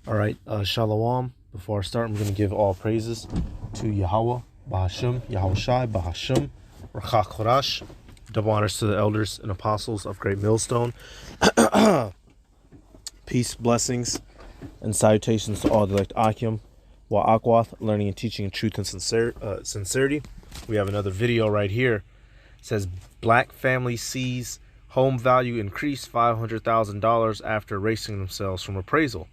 All right, Shalom. Before I start, I'm going to give all praises to Yahweh, Bahashim, Yahweh Shai, Bahashim, Rachak Chorash. Double honors to the elders and apostles of Great Millstone. Peace, blessings, and salutations to all the elect Akim, Wa Akwath, learning and teaching in truth and sincerity. We have another video right here. It says, Black family sees home value increase $500,000 after erasing themselves from appraisal.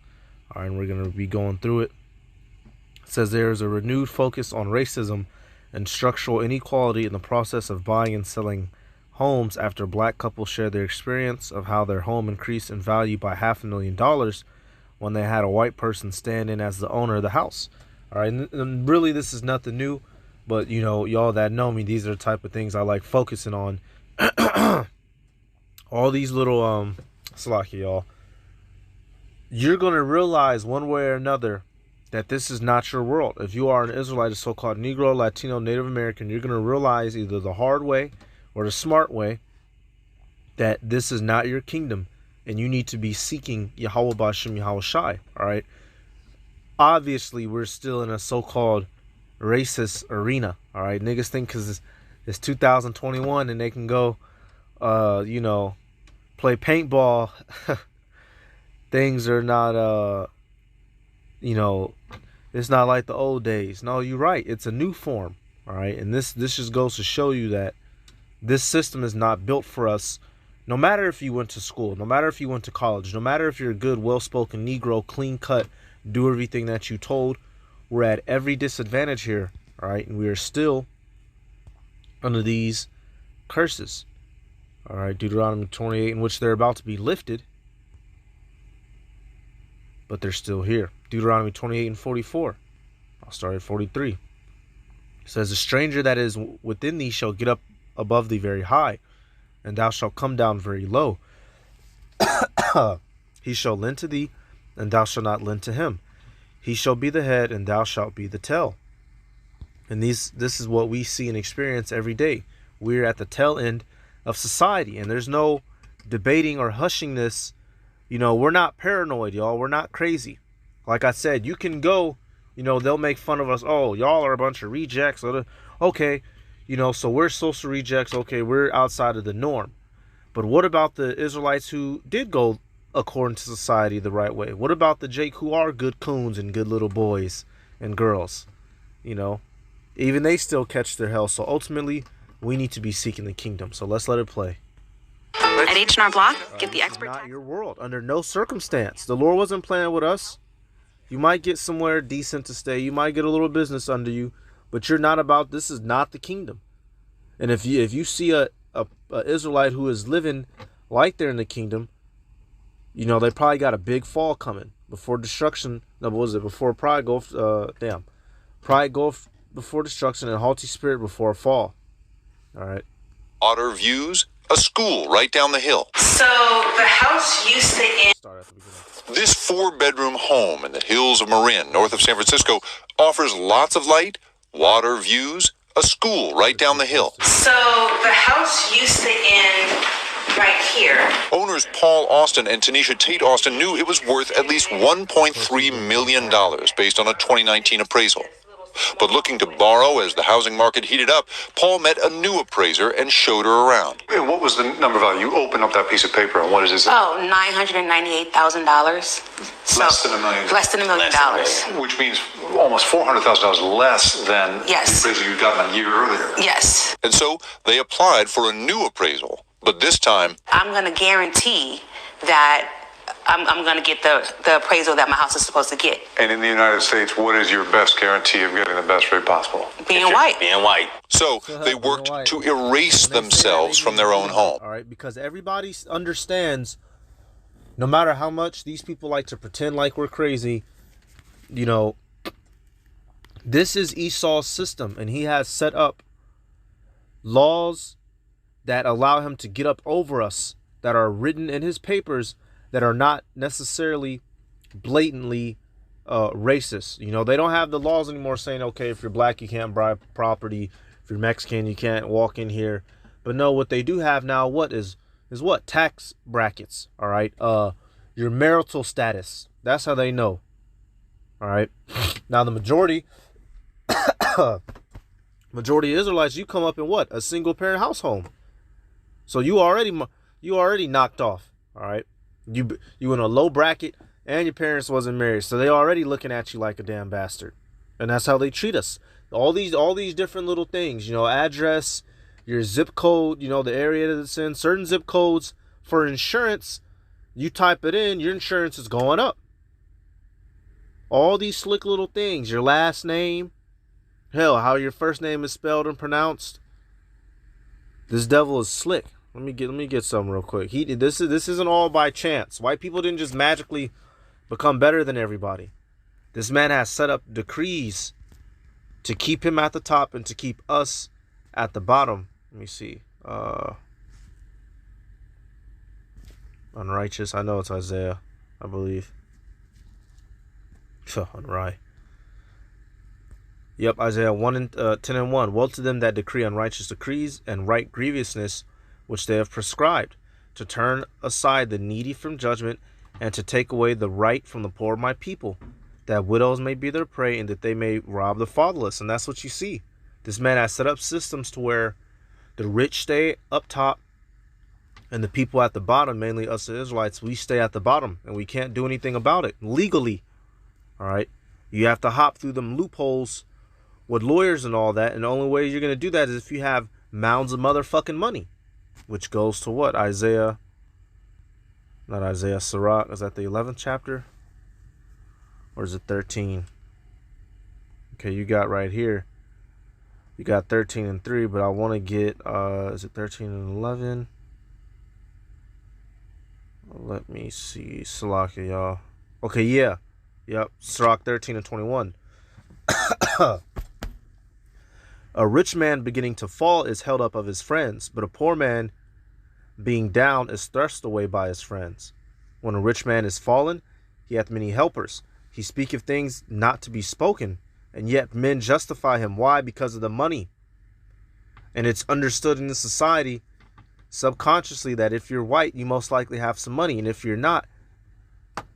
All right, and we're going to be going through it. It says there is a renewed focus on racism and structural inequality in the process of buying and selling homes after black couples share their experience of how their home increased in value by $500,000 when they had a white person stand in as the owner of the house. All right, and really this is nothing new, but you know, y'all that know me, these are the type of things I like focusing on. All these little Salaki, y'all. You're going to realize one way or another that this is not your world. If you are an Israelite, a so-called Negro, Latino, Native American, you're going to realize either the hard way or the smart way that this is not your kingdom, and you need to be seeking Yahweh Ba'Shem Yahweh Shai. All right. Obviously, we're still in a so-called racist arena. All right. Niggas think because it's 2021 and they can go, play paintball. Things are not, it's not like the old days. No, you're right. It's a new form. All right. And this just goes to show you that this system is not built for us. No matter if you went to school, no matter if you went to college, no matter if you're a good, well-spoken Negro, clean cut, do everything that you told, we're at every disadvantage here. All right. And we are still under these curses. All right. Deuteronomy 28, in which they're about to be lifted, but they're still here. Deuteronomy 28 and 44. I'll start at 43. It says, a stranger that is within thee shall get up above thee very high, and thou shalt come down very low. He shall lend to thee, and thou shalt not lend to him. He shall be the head, and thou shalt be the tail. And this is what we see and experience every day. We're at the tail end of society, and there's no debating or hushing this. You know, we're not paranoid, y'all. We're not crazy. Like I said, you can go, they'll make fun of us. Oh, y'all are a bunch of rejects. Okay, so we're social rejects. Okay, we're outside of the norm. But what about the Israelites who did go according to society the right way? What about the Jake who are good coons and good little boys and girls? Even they still catch their hell. So ultimately, we need to be seeking the kingdom. So let's let it play. At H&R Block, get the expert. Not your world under no circumstance. The Lord wasn't playing with us. You might get somewhere decent to stay. You might get a little business under you, but you're not about. This is not the kingdom. And if you see a Israelite who is living like they're in the kingdom, they probably got a big fall coming before destruction. No, what was it? Before pride go, pride go before destruction, and haughty spirit before a fall. All right. Water views. A school right down the hill. So the house used to end. This 4-bedroom home in the hills of Marin, north of San Francisco, offers lots of light, water views, a school right down the hill. So the house used to end right here. Owners Paul Austin and Tanisha Tate Austin knew it was worth at least $1.3 million based on a 2019 appraisal. But looking to borrow as the housing market heated up, Paul met a new appraiser and showed her around. And what was the number value? You open up that piece of paper and what is it? Oh, $998,000. Less than $1 million. Less than $1 million. Which means almost $400,000 less than yes. the appraisal you'd gotten a year earlier. Yes. And so they applied for a new appraisal. But this time, I'm going to guarantee that I'm going to get the appraisal that my house is supposed to get. And in the United States, what is your best guarantee of getting the best rate possible? Being white. So they worked to erase themselves from their own home. All right, because everybody understands, no matter how much these people like to pretend like we're crazy, this is Esau's system, and he has set up laws that allow him to get up over us, that are written in his papers, that are not necessarily blatantly racist. They don't have the laws anymore saying, okay, if you're black, you can't buy property. If you're Mexican, you can't walk in here. But no, what they do have now, what is tax brackets. All right. Your marital status. That's how they know. All right. Now the majority of Israelites, you come up in what? A single parent household. So you already knocked off. All right. You in a low bracket, and your parents wasn't married, so they already looking at you like a damn bastard. And that's how they treat us. All these different little things, address, your zip code, the area that it's in, certain zip codes for insurance. You type it in, your insurance is going up. All these slick little things, your last name, hell, how your first name is spelled and pronounced. This devil is slick. Let me get something real quick. This isn't all by chance. White people didn't just magically become better than everybody. This man has set up decrees to keep him at the top and to keep us at the bottom. Let me see. Unrighteous. I know it's Isaiah, I believe. Unright. Yep, Isaiah 10 and 1. Woe to them that decree unrighteous decrees and right grievousness, which they have prescribed, to turn aside the needy from judgment, and to take away the right from the poor of my people, that widows may be their prey, and that they may rob the fatherless. And that's what you see. This man has set up systems to where the rich stay up top, and the people at the bottom, mainly us the Israelites, we stay at the bottom, and we can't do anything about it legally. All right, you have to hop through them loopholes with lawyers and all that, and the only way you're going to do that is if you have mounds of motherfucking money, which goes to what? Isaiah, not Isaiah, Sirach. Is that the 11th chapter? Or is it 13? Okay, you got right here. You got 13 and 3, but I want to get, is it 13 and 11? Let me see. Salakia, y'all. Okay, yeah. Yep, Sirach 13 and 21. A rich man beginning to fall is held up of his friends, but a poor man being down is thrust away by his friends. When a rich man is fallen, he hath many helpers. He speaketh things not to be spoken, and yet men justify him. Why? Because of the money. And it's understood in the society subconsciously that if you're white, you most likely have some money, and if you're not,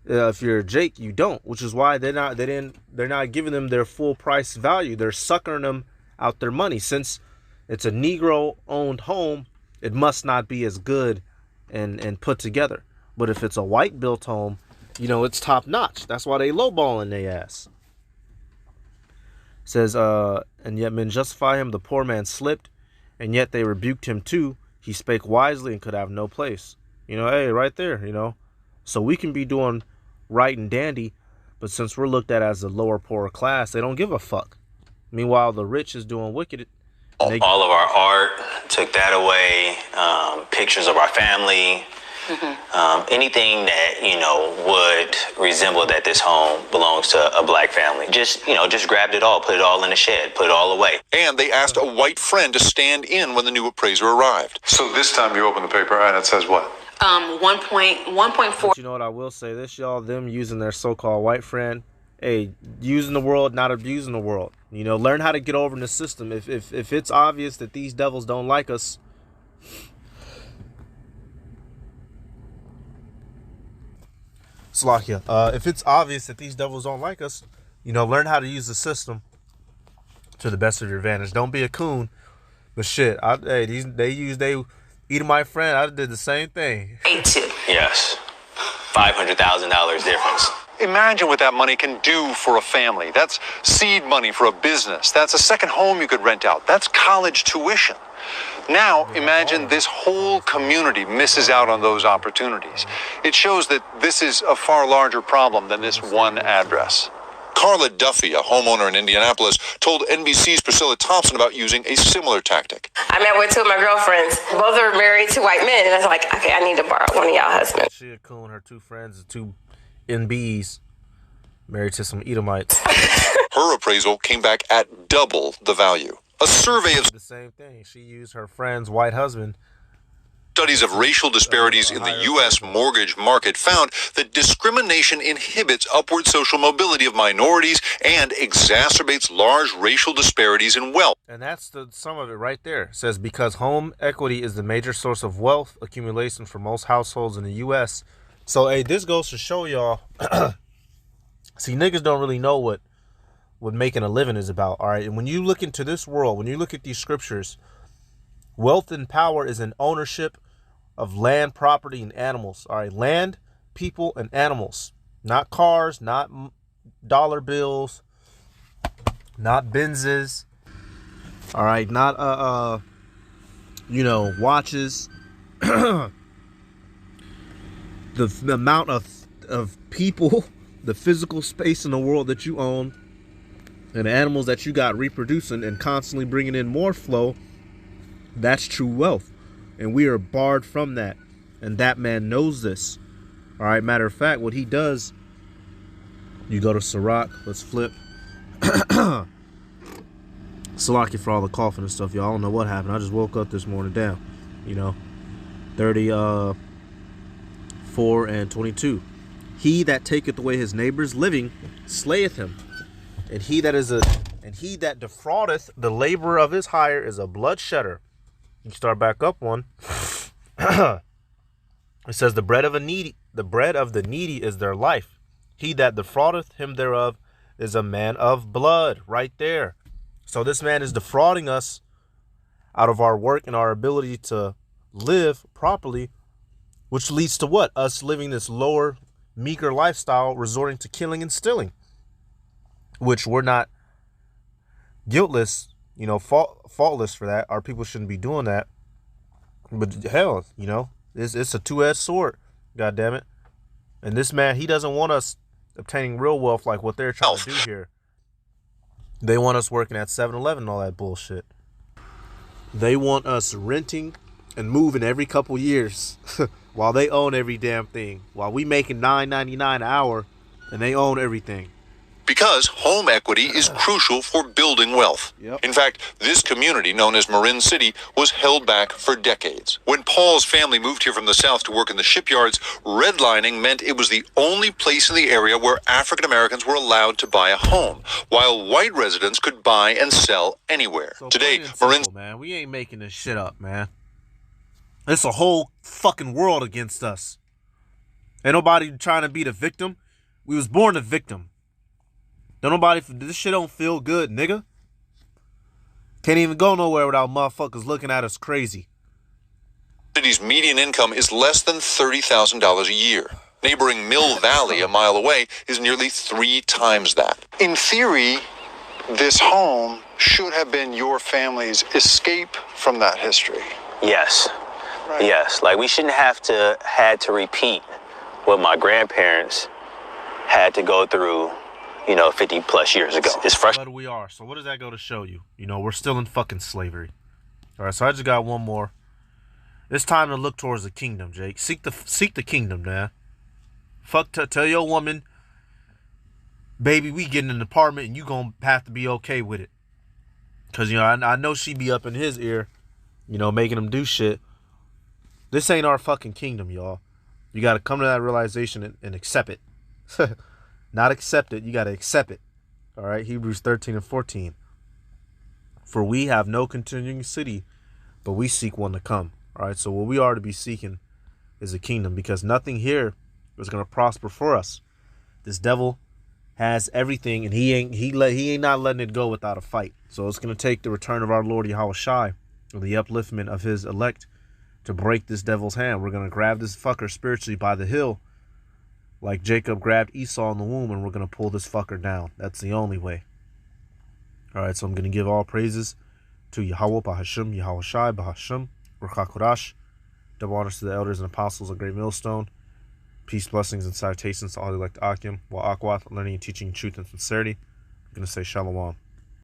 if you're Jake, you don't. Which is why they're not giving them their full price value. They're suckering them out their money. Since it's a Negro-owned home, it must not be as good and put together. But if it's a white-built home, it's top-notch. That's why they lowballing their ass. It says, and yet men justify him. The poor man slipped, and yet they rebuked him too. He spake wisely and could have no place. Hey, right there, So we can be doing right and dandy, but since we're looked at as the lower, poorer class, they don't give a fuck. Meanwhile, the rich is doing wicked. All of our art, took that away, pictures of our family, anything that, would resemble that this home belongs to a black family. Just grabbed it all, put it all in a shed, put it all away. And they asked a white friend to stand in when the new appraiser arrived. So this time you open the paper and it says what? 1.4. You know what I will say this, y'all? Them using their so-called white friend. Hey, using the world, not abusing the world. Learn how to get over in the system. If it's obvious that these devils don't like us, Slakia, if it's obvious that these devils don't like us, learn how to use the system to the best of your advantage. Don't be a coon. But shit, they eating my friend. I did the same thing. Yes, $500,000 difference. Imagine what that money can do for a family. That's seed money for a business. That's a second home you could rent out. That's college tuition. Now, imagine this whole community misses out on those opportunities. It shows that this is a far larger problem than this one address. Carla Duffy, a homeowner in Indianapolis, told NBC's Priscilla Thompson about using a similar tactic. I met with two of my girlfriends. Both are married to white men, and I was like, okay, I need to borrow one of y'all husbands. She a coon. Her two friends are two NBs married to some Edomites. Her appraisal came back at double the value. A survey of the same thing. She used her friend's white husband. Studies of racial disparities in the U.S. mortgage market found that discrimination inhibits upward social mobility of minorities and exacerbates large racial disparities in wealth. And that's the sum of it right there. It says, because home equity is the major source of wealth accumulation for most households in the U.S. So, hey, this goes to show y'all See, niggas don't really know what making a living is about, all right? And when you look into this world, when you look at these scriptures, wealth and power is an ownership of land, property, and animals, all right? Land, people, and animals. Not cars, not dollar bills, not Benzes, all right? Not, watches. The amount of people, the physical space in the world that you own, and animals that you got reproducing and constantly bringing in more flow, that's true wealth. And we are barred from that. And that man knows this. All right, matter of fact, what he does, you go to Sirach, let's flip. Salaki for all the coughing and stuff, y'all. I don't know what happened. I just woke up this morning down. 34 and 22. He that taketh away his neighbor's living slayeth him. And he that defraudeth the labor of his hire is a bloodshedder. You start back up one. It says the bread of the needy is their life. He that defraudeth him thereof is a man of blood. Right there. So this man is defrauding us out of our work and our ability to live properly, which leads to what? Us living this lower, meager lifestyle, resorting to killing and stealing. Which we're not guiltless, faultless for that. Our people shouldn't be doing that. But hell, it's a two-edged sword. God damn it. And this man, he doesn't want us obtaining real wealth like what they're trying to do here. They want us working at 7-Eleven and all that bullshit. They want us renting and moving every couple years while they own every damn thing. While we making $9.99 an hour and they own everything. Because home equity is crucial for building wealth. Yep. In fact, this community, known as Marin City, was held back for decades. When Paul's family moved here from the south to work in the shipyards, redlining meant it was the only place in the area where African Americans were allowed to buy a home, while white residents could buy and sell anywhere. So today, Marin, man, we ain't making this shit up, man. It's a whole fucking world against us. Ain't nobody trying to be the victim. We was born a victim. This shit don't feel good, nigga. Can't even go nowhere without motherfuckers looking at us crazy. City's median income is less than $30,000 a year. Neighboring Mill Valley, a mile away, is nearly 3 times that. In theory, this home should have been your family's escape from that history. Yes. Right. Yes. Like, we shouldn't had to repeat what my grandparents had to go through 50 plus years ago. It's frustrating. But we are. So what does that go to show you? We're still in fucking slavery. All right, so I just got one more. It's time to look towards the kingdom, Jake. Seek the kingdom, man. Tell your woman, baby, we getting an apartment and you gonna have to be okay with it. Cause I know she be up in his ear, making him do shit. This ain't our fucking kingdom, y'all. You gotta come to that realization and accept it. Not accept it, you got to accept it. All right, Hebrews 13 and 14. For we have no continuing city, but we seek one to come. All right, so what we are to be seeking is a kingdom, because nothing here is going to prosper for us. This devil has everything, and he ain't not letting it go without a fight. So it's going to take the return of our Lord Yahweh Shai, or the upliftment of his elect, to break this devil's hand. We're going to grab this fucker spiritually by the heel, like Jacob grabbed Esau in the womb, and we're going to pull this fucker down. That's the only way. All right, so I'm going to give all praises to Yahweh, Bahashim, Yahweh Shai, Bahashim, Ruach HaKodesh. Double honors to the elders and apostles of Great Millstone. Peace, blessings, and salutations to all elect Akim, while Akwat, learning and teaching truth and sincerity. I'm going to say Shalom.